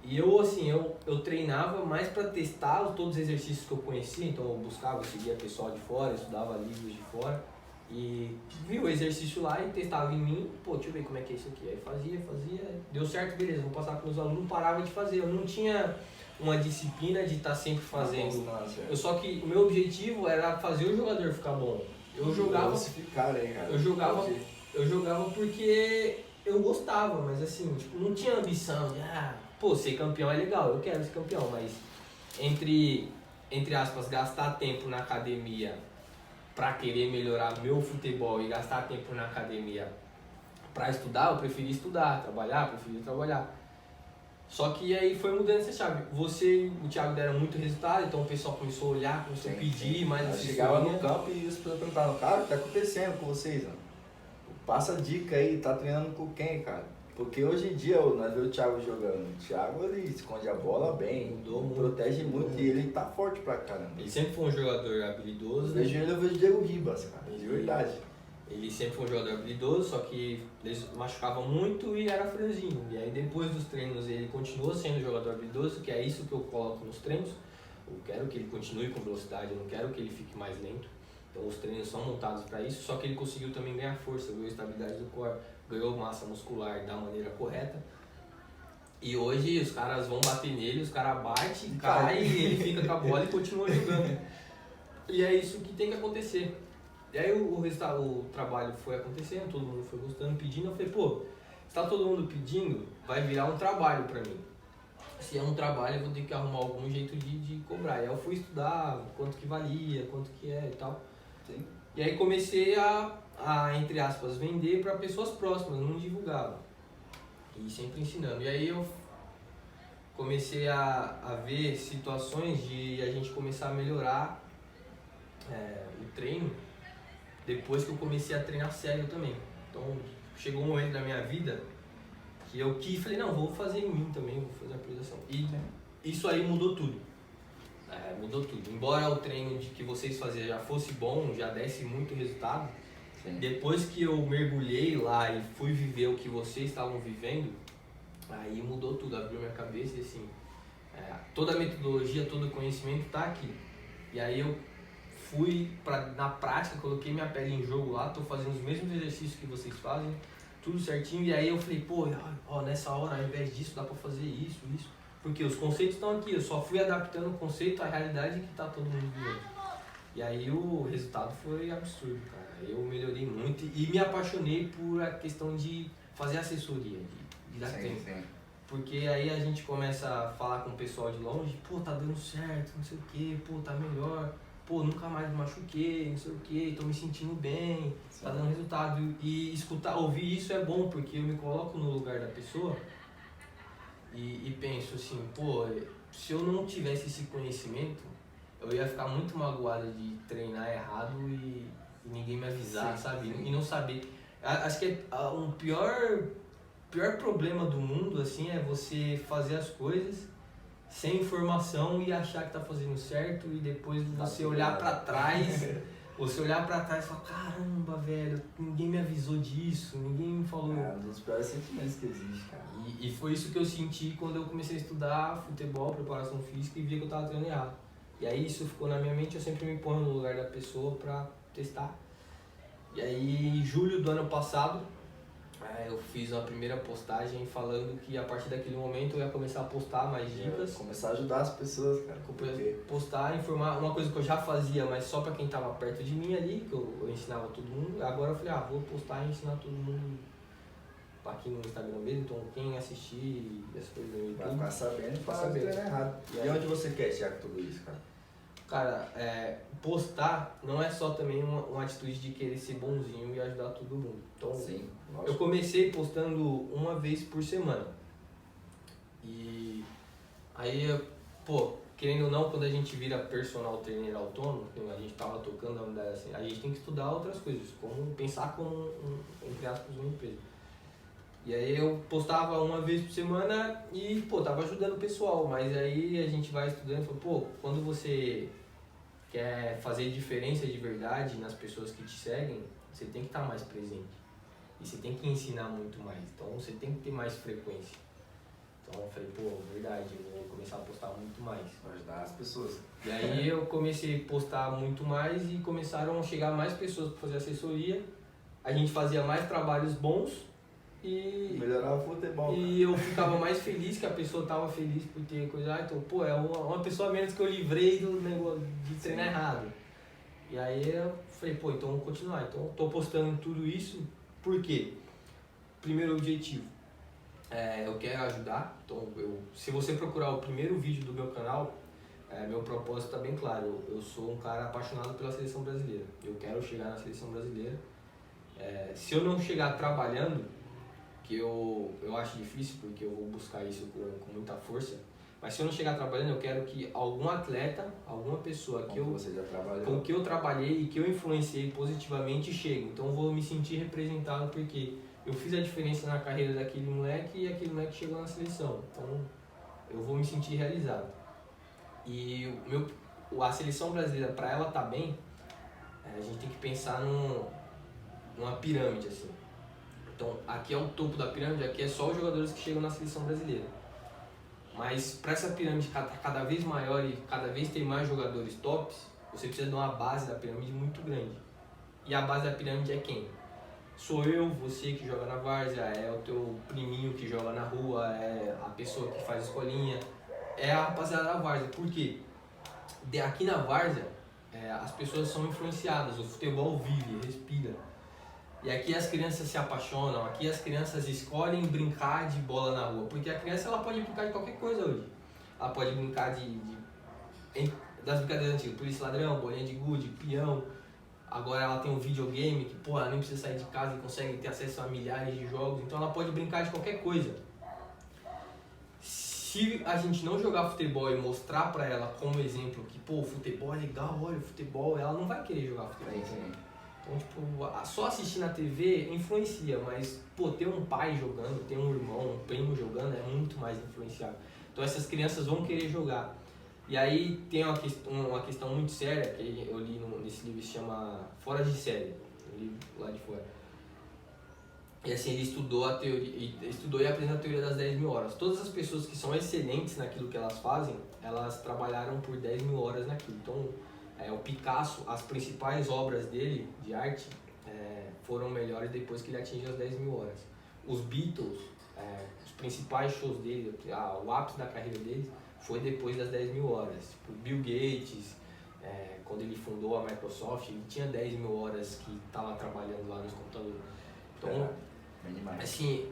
E eu treinava mais para testar todos os exercícios que eu conhecia, então eu buscava, eu seguia pessoal de fora, eu estudava livros de fora e via o exercício lá e testava em mim, deixa eu ver como é que é isso aqui. Aí fazia, deu certo, beleza, vou passar para os alunos, não parava de fazer, eu não tinha uma disciplina de estar sempre fazendo. Só que o meu objetivo era fazer o jogador ficar bom. Eu jogava porque eu gostava, mas assim, não tinha ambição de ser campeão é legal, eu quero ser campeão, mas entre aspas, gastar tempo na academia pra querer melhorar meu futebol e gastar tempo na academia pra estudar, eu preferi estudar, preferi trabalhar. Só que aí foi mudando essa chave. Você e o Thiago deram muito resultado, então o pessoal começou a olhar, começou a pedir mais assessoria. Chegava no campo e as pessoas perguntavam, cara, o que tá acontecendo com vocês? Mano? Passa dica aí, tá treinando com quem, cara? Porque hoje em dia, nós vemos o Thiago jogando. O Thiago, ele esconde a bola bem, Mudou muito. protege muito e ele tá forte pra caramba. Ele sempre foi um jogador habilidoso. Eu vejo Diego Ribas, cara, de verdade. Ele sempre foi um jogador habilidoso, só que ele machucava muito e era franzino. E aí depois dos treinos ele continua sendo jogador habilidoso, que é isso que eu coloco nos treinos. Eu quero que ele continue com velocidade, eu não quero que ele fique mais lento. Então os treinos são montados para isso, só que ele conseguiu também ganhar força, ganhou estabilidade do core, ganhou massa muscular da maneira correta. E hoje os caras vão bater nele, os caras batem, cai e ele fica com a bola e continua jogando. E é isso que tem que acontecer. E aí o trabalho foi acontecendo, todo mundo foi gostando, pedindo. Eu falei, pô, se tá todo mundo pedindo, vai virar um trabalho pra mim. Se é um trabalho, eu vou ter que arrumar algum jeito de cobrar. E aí eu fui estudar quanto que valia, quanto que é e tal. Sim. E aí comecei a entre aspas, vender para pessoas próximas, não divulgava. E sempre ensinando. E aí eu comecei a ver situações de a gente começar a melhorar o treino depois que eu comecei a treinar sério também. Então chegou um momento da minha vida que eu falei, não, vou fazer em mim também, vou fazer a priorização. E isso aí mudou tudo. Mudou tudo. Embora o treino que vocês faziam já fosse bom, já desse muito resultado, Sim. depois que eu mergulhei lá e fui viver o que vocês estavam vivendo, aí mudou tudo, abriu minha cabeça e assim, toda a metodologia, todo o conhecimento está aqui. E aí eu fui na prática, coloquei minha pele em jogo lá, tô fazendo os mesmos exercícios que vocês fazem, tudo certinho, e aí eu falei, pô, nessa hora ao invés disso dá pra fazer isso, porque os conceitos estão aqui, eu só fui adaptando o conceito à realidade que tá todo mundo vivendo. E aí o resultado foi absurdo, cara, eu melhorei muito e me apaixonei por a questão de fazer assessoria, de dar tempo. Sim. Porque aí a gente começa a falar com o pessoal de longe, pô, tá dando certo, não sei o que, pô, tá melhor, pô, nunca mais me machuquei, não sei o que, tô me sentindo bem, Sim. tá dando resultado. E ouvir isso é bom, porque eu me coloco no lugar da pessoa e penso assim, pô, se eu não tivesse esse conhecimento, eu ia ficar muito magoado de treinar errado e ninguém me avisar, Sim, sabe? sim. E não saber. Acho que um pior problema do mundo, assim, é você fazer as coisas sem informação e achar que tá fazendo certo e depois você olhar pra trás, e falar, caramba, velho, ninguém me avisou disso, ninguém me falou. É um dos piores sentimentos que existe, cara. E foi isso que eu senti quando eu comecei a estudar futebol, preparação física e via que eu tava treinando errado. E aí isso ficou na minha mente, eu sempre me ponho no lugar da pessoa pra testar. E aí em julho do ano passado, eu fiz uma primeira postagem falando que a partir daquele momento eu ia começar a postar mais dicas. Começar a ajudar as pessoas, cara. Porque Postar, informar, uma coisa que eu já fazia, mas só pra quem tava perto de mim ali, que eu ensinava todo mundo. Agora eu falei, vou postar e ensinar todo mundo aqui no Instagram mesmo, então quem assistir essas coisas no vai YouTube. ficar sabendo e Ficar falar sabendo. treinar errado. E E aí? onde você quer chegar com tudo isso, cara? Cara, postar não é só também uma atitude de querer ser bonzinho e ajudar todo mundo. Então, Sim, eu lógico. comecei postando uma vez por semana. E aí, querendo ou não, quando a gente vira personal trainer autônomo, a gente tava tocando a unidade assim, a gente tem que estudar outras coisas, como pensar como, entre aspas, uma empresa. E aí eu postava uma vez por semana e, tava ajudando o pessoal, mas aí a gente vai estudando e fala, quando você quer fazer diferença de verdade nas pessoas que te seguem, você tem que estar mais presente. E você tem que ensinar muito mais, então você tem que ter mais frequência. Então eu falei, verdade, eu vou começar a postar muito mais. Pra ajudar as pessoas. E aí eu comecei a postar muito mais e começaram a chegar mais pessoas para fazer assessoria. A gente fazia mais trabalhos bons e Melhorar o futebol, e eu ficava mais feliz que a pessoa estava feliz por ter coisa. Então, é uma pessoa a menos que eu livrei do negócio de treinar errado. E aí eu falei, então vamos continuar. Então eu tô postando tudo isso, por quê? Primeiro objetivo, eu quero ajudar. Então, se você procurar o primeiro vídeo do meu canal, meu propósito está bem claro. Eu sou um cara apaixonado pela seleção brasileira. Eu quero chegar na seleção brasileira. Se eu não chegar trabalhando, que eu acho difícil, porque eu vou buscar isso com muita força, mas se eu não chegar trabalhando, eu quero que algum atleta, alguma pessoa Você já trabalhou. com que eu trabalhei e que eu influenciei positivamente chegue. Então eu vou me sentir representado, porque eu fiz a diferença na carreira daquele moleque e aquele moleque chegou na seleção. Então, eu vou me sentir realizado. E a seleção brasileira, para ela estar bem, a gente tem que pensar numa pirâmide, assim. Então, aqui é o topo da pirâmide, aqui é só os jogadores que chegam na seleção brasileira. Mas para essa pirâmide cada vez maior e cada vez ter mais jogadores tops, você precisa de uma base da pirâmide muito grande. E a base da pirâmide é quem? Sou eu, você que joga na várzea, é o teu priminho que joga na rua, é a pessoa que faz escolinha, é a rapaziada da várzea. Por quê? Aqui na várzea, as pessoas são influenciadas, o futebol vive, respira. E aqui as crianças se apaixonam, aqui as crianças escolhem brincar de bola na rua, porque a criança ela pode brincar de qualquer coisa hoje. Ela pode brincar das brincadeiras antigas, polícia ladrão, bolinha de gude, peão. Agora ela tem um videogame que, pô, ela nem precisa sair de casa e consegue ter acesso a milhares de jogos, então ela pode brincar de qualquer coisa. Se a gente não jogar futebol e mostrar pra ela como exemplo que, pô, o futebol é legal, olha o futebol, ela não vai querer jogar futebol. Então, tipo, só assistir na TV influencia, mas, pô, ter um pai jogando, ter um irmão, um primo jogando é muito mais influenciável. Então essas crianças vão querer jogar. E aí tem uma questão muito séria que eu li nesse livro que se chama Fora de Série, um livro lá de fora. E assim, ele estudou e apresentou a teoria das 10 mil horas. Todas as pessoas que são excelentes naquilo que elas fazem, elas trabalharam por 10 mil horas naquilo. Então, o Picasso, as principais obras dele, de arte, foram melhores depois que ele atingiu as 10 mil horas. Os Beatles, os principais shows dele, o ápice da carreira deles, foi depois das 10 mil horas. Tipo, Bill Gates, quando ele fundou a Microsoft, ele tinha 10 mil horas que estava trabalhando lá nos computadores. Então, assim,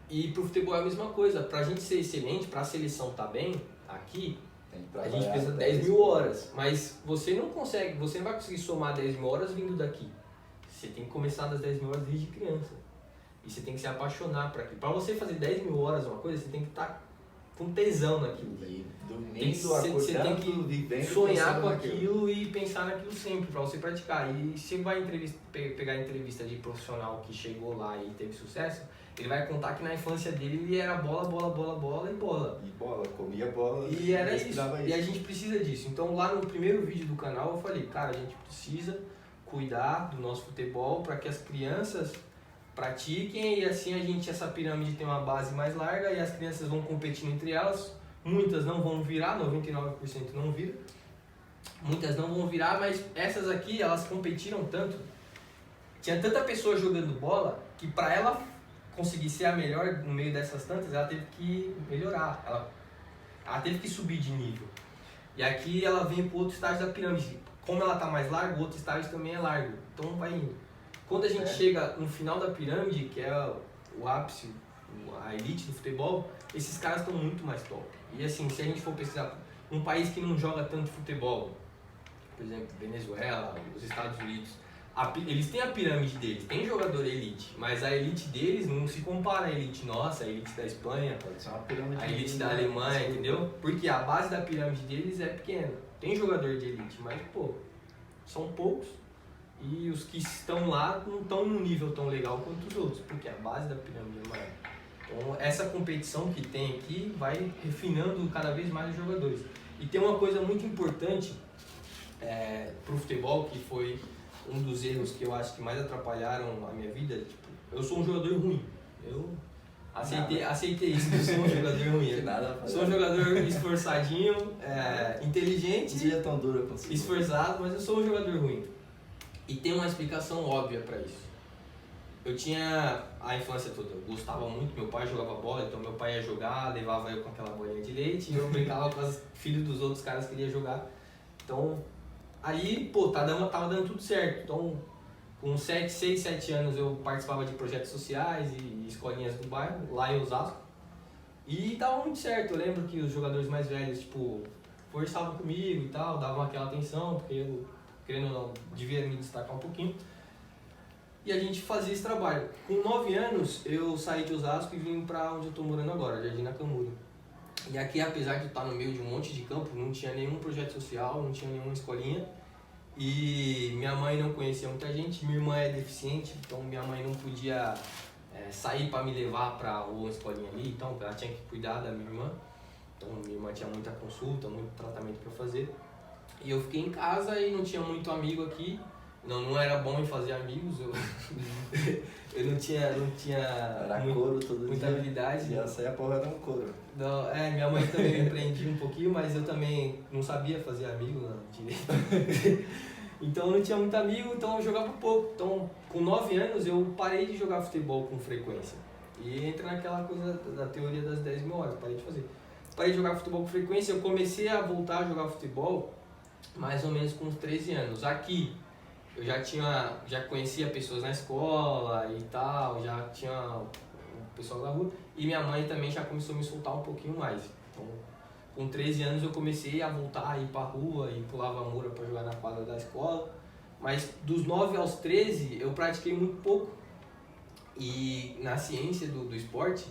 e pro futebol é a mesma coisa. Pra gente ser excelente, pra seleção estar bem aqui, a gente precisa de 10 mil horas. Mas você não vai conseguir somar 10 mil horas vindo daqui. Você tem que começar das 10 mil horas desde criança. E você tem que se apaixonar por aquilo. Pra você fazer 10 mil horas uma coisa, você tem que estar com tesão naquilo. Você tem que sonhar com aquilo e pensar naquilo sempre, pra você praticar. E se vai pegar entrevista de profissional que chegou lá e teve sucesso, ele vai contar que na infância dele ele era bola. E bola, comia bola. E era isso. E a gente precisa disso. Então lá no primeiro vídeo do canal eu falei, cara, a gente precisa cuidar do nosso futebol para que as crianças pratiquem e assim essa pirâmide tem uma base mais larga e as crianças vão competindo entre elas. Muitas não vão virar, 99% não viram. Muitas não vão virar, mas essas aqui, elas competiram tanto. Tinha tanta pessoa jogando bola que para ela conseguir ser a melhor no meio dessas tantas, ela teve que melhorar. Ela teve que subir de nível. E aqui ela vem para o outro estágio da pirâmide. Como ela está mais larga, o outro estágio também é largo. Então vai indo. Quando a gente chega no final da pirâmide, que é o ápice, a elite do futebol, esses caras estão muito mais top. E assim, se a gente for pesquisar um país que não joga tanto futebol, por exemplo, Venezuela, os Estados Unidos, eles têm a pirâmide deles, tem jogador elite, mas a elite deles não se compara à elite nossa, a elite da Espanha, a elite da Alemanha, entendeu? Porque a base da pirâmide deles é pequena. Tem jogador de elite, mas pô, são poucos. E os que estão lá não estão num nível tão legal quanto os outros, porque a base da pirâmide é maior. Então essa competição que tem aqui vai refinando cada vez mais os jogadores. E tem uma coisa muito importante pro futebol, que foi um dos erros que eu acho que mais atrapalharam a minha vida. Tipo, eu sou um jogador ruim. Eu aceitei isso, eu sou um jogador ruim. Sou um jogador esforçadinho, inteligente, Não é tão duro assim. esforçado, mas eu sou um jogador ruim. E tem uma explicação óbvia para isso. Eu tinha a infância toda, eu gostava muito, meu pai jogava bola, então meu pai ia jogar, levava eu com aquela bolinha de leite e eu brincava com os filhos dos outros caras que iam jogar. Então, aí, pô, tava dando tudo certo. Então, com 6, 7 anos eu participava de projetos sociais e escolinhas do bairro, lá em Osasco. E tava muito certo, eu lembro que os jogadores mais velhos, tipo, conversavam comigo e tal, davam aquela atenção, porque eu, querendo ou não, devia me destacar um pouquinho. E a gente fazia esse trabalho. Com 9 anos, eu saí de Osasco e vim pra onde eu tô morando agora, Jardim Nakamura. E aqui, apesar de estar no meio de um monte de campo, não tinha nenhum projeto social, não tinha nenhuma escolinha. E minha mãe não conhecia muita gente, minha irmã é deficiente, então minha mãe não podia sair para me levar para uma escolinha ali, então ela tinha que cuidar da minha irmã. Então minha irmã tinha muita consulta, muito tratamento para fazer. E eu fiquei em casa e não tinha muito amigo aqui. Não era bom em fazer amigos, eu não tinha Era couro todo muita dia. habilidade. E essa aí a porra era um couro. Não, minha mãe também me prendia um pouquinho, mas eu também não sabia fazer amigo direito. Então eu não tinha muito amigo, então eu jogava pouco. Então com 9 anos eu parei de jogar futebol com frequência. E entra naquela coisa da teoria das 10 mil horas, parei de fazer. Parei de jogar futebol com frequência, eu comecei a voltar a jogar futebol mais ou menos com uns 13 anos. Aqui eu já conhecia pessoas na escola e tal, já tinha o pessoal da rua. E minha mãe também já começou a me soltar um pouquinho mais. Então, com 13 anos eu comecei a voltar a ir pra rua e pulava mura para jogar na quadra da escola. Mas dos 9 aos 13 eu pratiquei muito pouco. E na ciência do esporte,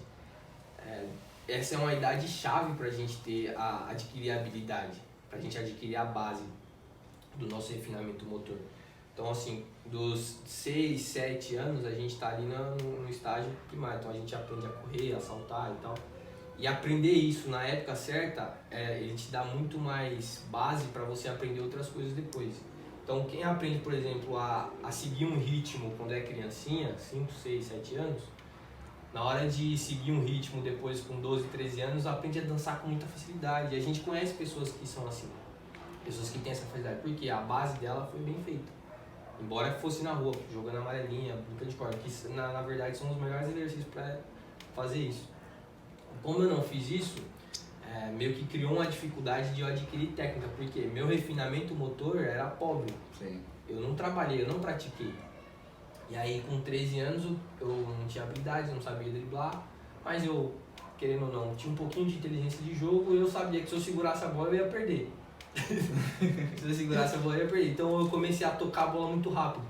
essa é uma idade chave pra gente adquirir a habilidade, pra gente adquirir a base do nosso refinamento motor. Então, assim, dos 6, 7 anos, a gente está ali no estágio primário. Então, a gente aprende a correr, a saltar e tal. E aprender isso na época certa, ele te dá muito mais base para você aprender outras coisas depois. Então, quem aprende, por exemplo, a seguir um ritmo quando é criancinha, 5, 6, 7 anos, na hora de seguir um ritmo depois com 12, 13 anos, aprende a dançar com muita facilidade. E a gente conhece pessoas que são assim, pessoas que têm essa facilidade, porque a base dela foi bem feita. Embora fosse na rua, jogando amarelinha, brinca de corda, que na verdade são os melhores exercícios para fazer isso. Como eu não fiz isso, meio que criou uma dificuldade de eu adquirir técnica, porque meu refinamento motor era pobre. Sim. Eu não trabalhei, eu não pratiquei. E aí com 13 anos eu não tinha habilidade, eu não sabia driblar, mas eu, querendo ou não, tinha um pouquinho de inteligência de jogo e eu sabia que se eu segurasse a bola eu ia perder. Se eu segurasse a bola eu ia perder. Então eu comecei a tocar a bola muito rápido.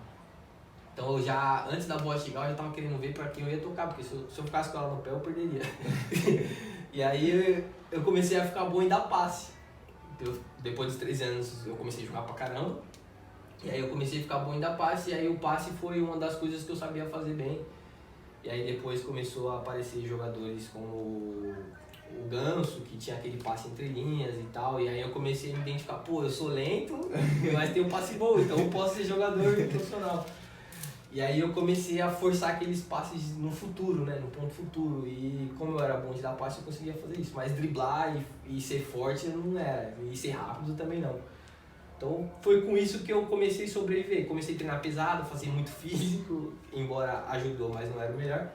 Então eu já, antes da bola chegar, eu já tava querendo ver para quem eu ia tocar, porque se eu ficasse com ela no pé eu perderia. E aí eu comecei a ficar bom em dar passe. Depois dos 13 anos eu comecei a jogar pra caramba. E aí eu comecei a ficar bom em dar passe, e aí o passe foi uma das coisas que eu sabia fazer bem. E aí depois começou a aparecer jogadores como o Ganso, que tinha aquele passe entre linhas e tal, e aí eu comecei a me identificar, pô, eu sou lento, mas tenho um passe bom, então eu posso ser jogador profissional. E aí eu comecei a forçar aqueles passes no futuro, né, no ponto futuro, e como eu era bom de dar passe, eu conseguia fazer isso, mas driblar e ser forte eu não era, e ser rápido também não. Então foi com isso que eu comecei a sobreviver, comecei a treinar pesado, fazer muito físico, embora ajudou, mas não era o melhor.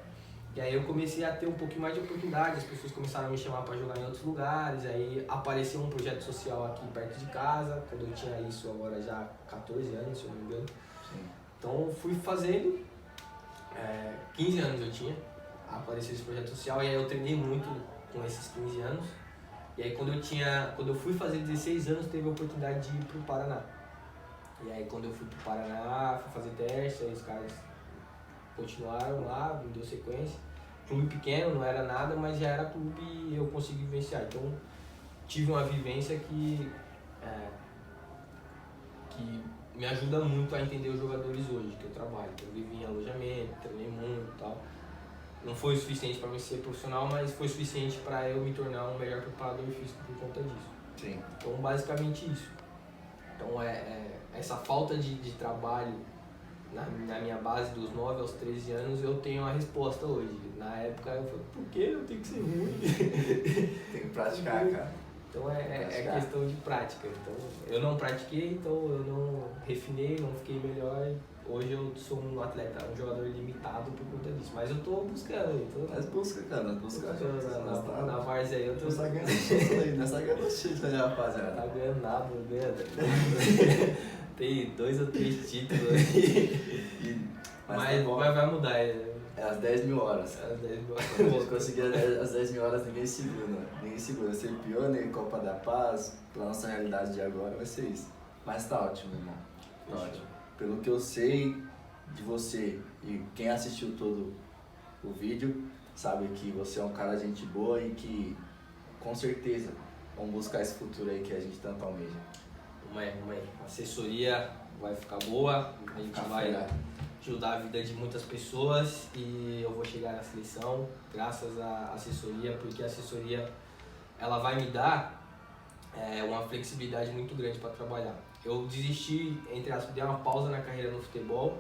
E aí eu comecei a ter um pouquinho mais de oportunidade, as pessoas começaram a me chamar para jogar em outros lugares, aí apareceu um projeto social aqui perto de casa, quando eu tinha isso agora já 14 anos, se eu não me engano. Sim. Então fui fazendo, 15 anos eu tinha, apareceu esse projeto social, e aí eu treinei muito com esses 15 anos. E aí quando eu fui fazer 16 anos, teve a oportunidade de ir pro Paraná. E aí quando eu fui pro Paraná, fui fazer teste, aí os caras continuaram lá, me deu sequência. Clube pequeno, não era nada, mas já era clube e eu consegui vivenciar. Então tive uma vivência que me ajuda muito a entender os jogadores hoje que eu trabalho. Eu vivi em alojamento, treinei muito e tal. Não foi o suficiente para mim ser profissional, mas foi suficiente para eu me tornar um melhor preparador físico por conta disso. Sim. Então, basicamente isso. Então, essa falta de trabalho na minha base dos 9 aos 13 anos, eu tenho a resposta hoje. Na época, eu falei, por que eu tenho que ser ruim? Tem que praticar, cara. Então, é questão de prática. Então, eu não pratiquei, então eu não refinei, não fiquei melhor. Hoje eu sou um atleta, um jogador limitado por conta disso, mas eu tô buscando. Mas busca, cara, busca. Na várzea aí eu tô... Não tá ganhando título aí, não tá ganhando título aí, rapaziada. Tá ganhando nada, não ganha nada. Tem 2 ou 3 títulos aí. Mas vai mudar. É às 10 mil horas. Às 10 mil Se a gente conseguir às 10 mil horas, ninguém segura, né? Ninguém segura. Ser pioneiro em Copa da Paz, pela nossa realidade de agora, vai ser isso. Mas tá ótimo, irmão. Tá ótimo. Pelo que eu sei de você e quem assistiu todo o vídeo, sabe que você é um cara de gente boa e que, com certeza, vamos buscar esse futuro aí que a gente tanto almeja. Vamos aí. A assessoria vai ficar boa, a gente vai ajudar a vida de muitas pessoas e eu vou chegar na seleção graças à assessoria, porque a assessoria ela vai me dar uma flexibilidade muito grande para trabalhar. Eu desisti, entre aspas, dei uma pausa na carreira no futebol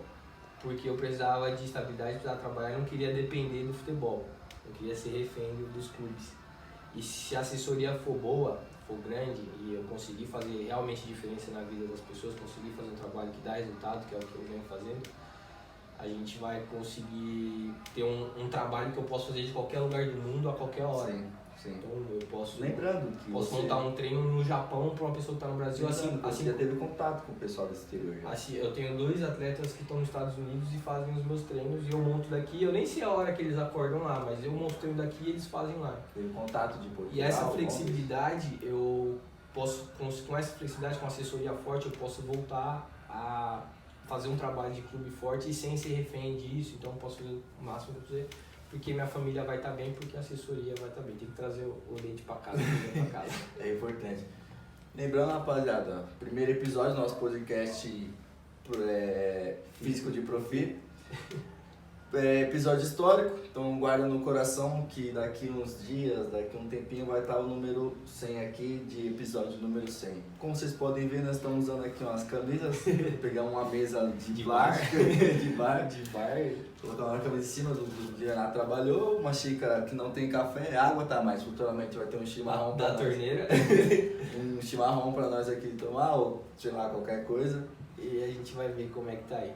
porque eu precisava de estabilidade, precisava trabalhar e não queria depender do futebol, eu queria ser refém dos clubes. E se a assessoria for boa, for grande e eu conseguir fazer realmente diferença na vida das pessoas, conseguir fazer um trabalho que dá resultado, que é o que eu venho fazendo, a gente vai conseguir ter um trabalho que eu posso fazer de qualquer lugar do mundo a qualquer hora. Sim, sim. Então eu posso, Lembrando que posso você, montar um treino no Japão para uma pessoa que está no Brasil. você já teve contato com o pessoal do exterior já. Assim, eu tenho 2 atletas que estão nos Estados Unidos e fazem os meus treinos e eu monto daqui. Eu nem sei a hora que eles acordam lá, mas eu monto o treino daqui e eles fazem lá. Teve contato de Portugal. E essa Londres. flexibilidade, eu posso, com essa flexibilidade, com assessoria forte, eu posso voltar a fazer um trabalho de clube forte e sem ser refém disso. Então eu posso fazer o máximo que eu puder, porque minha família vai estar bem, porque a assessoria vai estar bem. Tem que trazer o leite para casa, pra casa. É importante. Lembrando, rapaziada, primeiro episódio do nosso podcast Físico de Profi. Episódio histórico, então guarda no coração que daqui uns dias, daqui um tempinho vai estar o número 100 aqui, de episódio número 100. Como vocês podem ver, nós estamos usando aqui umas camisas, pegar uma mesa de bar, de bar, colocar uma camisa em cima do que o Renato trabalhou, uma xícara que não tem café, água tá, mas futuramente vai ter um chimarrão Da pra nós. torneira. Um chimarrão pra nós aqui tomar, ou sei lá, qualquer coisa. E a gente vai ver como é que tá aí.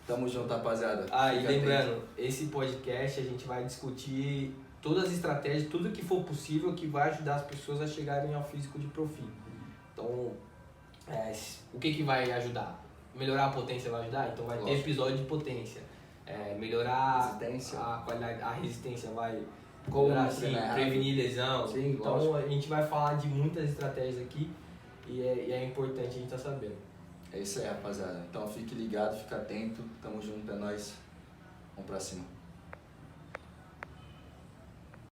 Tamo junto, rapaziada. Ah, e Fica lembrando, esse podcast a gente vai discutir todas as estratégias, tudo que for possível que vai ajudar as pessoas a chegarem ao físico de profi. Então, o que vai ajudar? Melhorar a potência vai ajudar? Então vai ter Lógico. episódio de potência. Melhorar Resistência. a qualidade, a resistência vai Como melhorar, não treinar errado. prevenir lesão. Sim, então lógico. a gente vai falar de muitas estratégias aqui e é importante a gente estar sabendo. É isso aí, rapaziada. Então fique ligado, fique atento. Tamo junto, é nóis. Vamos pra cima.